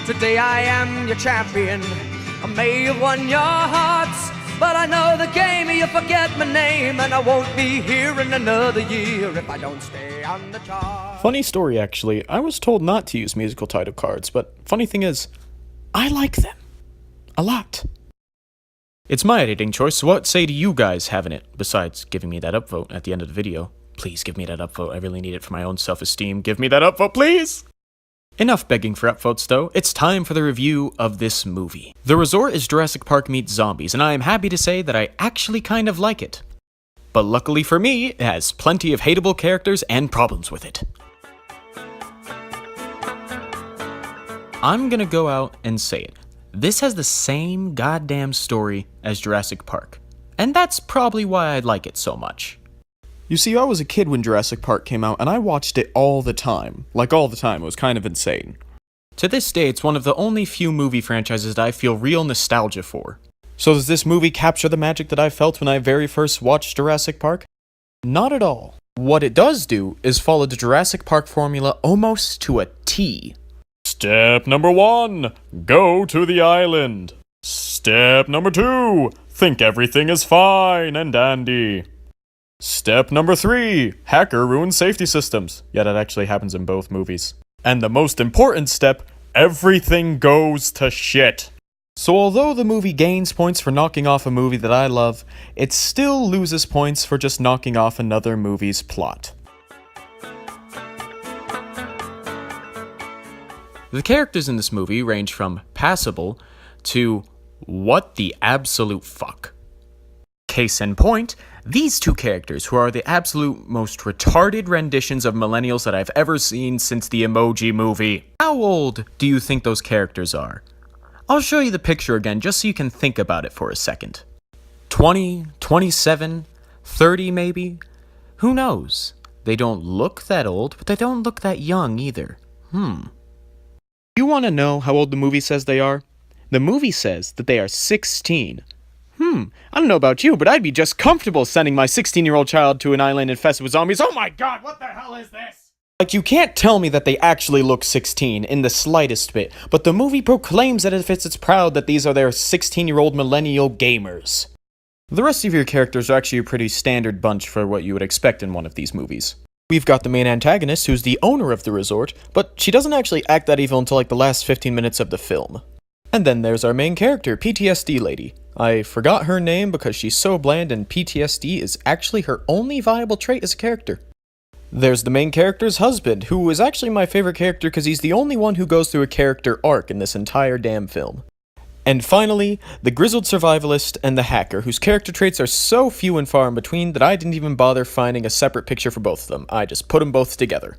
Today I am your champion. I may have won your hearts, but I know the game, you forget my name, and I won't be here in another year if I don't stay on the chart. Funny story, actually. I was told not to use musical title cards, but funny thing is, I like them. A lot. It's my editing choice, so what say do you guys having it, besides giving me that upvote at the end of the video? Please give me that upvote, I really need it for my own self-esteem. Give me that upvote, please! Enough begging for upvotes, though. It's time for the review of this movie. The Resort is Jurassic Park meets zombies, and I am happy to say that I actually kind of like it. But luckily for me, it has plenty of hateable characters and problems with it. I'm gonna go out and say it. This has the same goddamn story as Jurassic Park. And that's probably why I like it so much. You see, I was a kid when Jurassic Park came out, and I watched it all the time. Like, all the time. It was kind of insane. To this day, it's one of the only few movie franchises that I feel real nostalgia for. So does this movie capture the magic that I felt when I very first watched Jurassic Park? Not at all. What it does do is follow the Jurassic Park formula almost to a T. Step number 1, go to the island. Step number 2, think everything is fine and dandy. Step number 3, hacker ruins safety systems. Yeah, that actually happens in both movies. And the most important step, everything goes to shit. So although the movie gains points for knocking off a movie that I love, it still loses points for just knocking off another movie's plot. The characters in this movie range from passable to what the absolute fuck. Case in point, these two characters, who are the absolute most retarded renditions of millennials that I've ever seen since the Emoji Movie. How old do you think those characters are? I'll show you the picture again just so you can think about it for a second. 20, 27, 30 maybe? Who knows? They don't look that old, but they don't look that young either. You want to know how old the movie says they are? The movie says that they are 16. I don't know about you, but I'd be just comfortable sending my 16-year-old child to an island infested with zombies. Oh my god, what the hell is this? Like, you can't tell me that they actually look 16 in the slightest bit, but the movie proclaims that it's proud that these are their 16-year-old millennial gamers. The rest of your characters are actually a pretty standard bunch for what you would expect in one of these movies. We've got the main antagonist, who's the owner of the resort, but she doesn't actually act that evil until like the last 15 minutes of the film. And then there's our main character, PTSD lady. I forgot her name because she's so bland, and PTSD is actually her only viable trait as a character. There's the main character's husband, who is actually my favorite character because he's the only one who goes through a character arc in this entire damn film. And finally, the grizzled survivalist and the hacker, whose character traits are so few and far in between that I didn't even bother finding a separate picture for both of them. I just put them both together.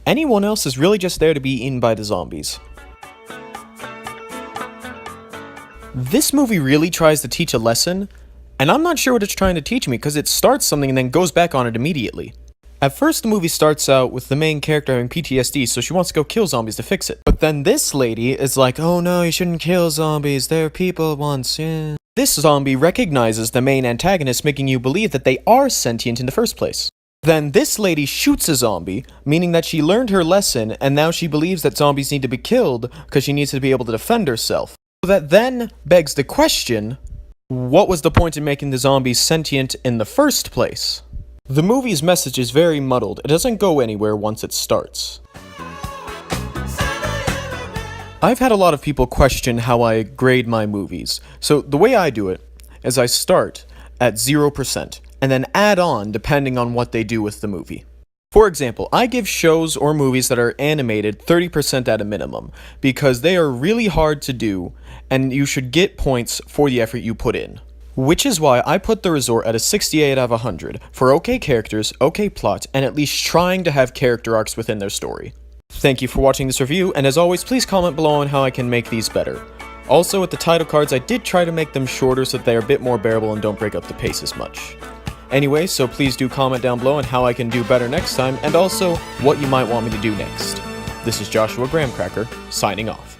Anyone else is really just there to be eaten by the zombies. This movie really tries to teach a lesson, and I'm not sure what it's trying to teach me because it starts something and then goes back on it immediately. At first, the movie starts out with the main character having PTSD, so she wants to go kill zombies to fix it. But then this lady is like, oh no, you shouldn't kill zombies, they're people once, yeah. This zombie recognizes the main antagonist, making you believe that they are sentient in the first place. Then this lady shoots a zombie, meaning that she learned her lesson, and now she believes that zombies need to be killed because she needs to be able to defend herself. So that then begs the question, what was the point in making the zombies sentient in the first place? The movie's message is very muddled. It doesn't go anywhere once it starts. I've had a lot of people question how I grade my movies. So the way I do it is I start at 0% and then add on depending on what they do with the movie. For example, I give shows or movies that are animated 30% at a minimum because they are really hard to do and you should get points for the effort you put in. Which is why I put The Resort at a 68 out of 100 for okay characters, okay plot, and at least trying to have character arcs within their story. Thank you for watching this review, and as always, please comment below on how I can make these better. Also, with the title cards, I did try to make them shorter so that they are a bit more bearable and don't break up the pace as much. Anyway, so please do comment down below on how I can do better next time, and also what you might want me to do next. This is Joshua Graham Cracker, signing off.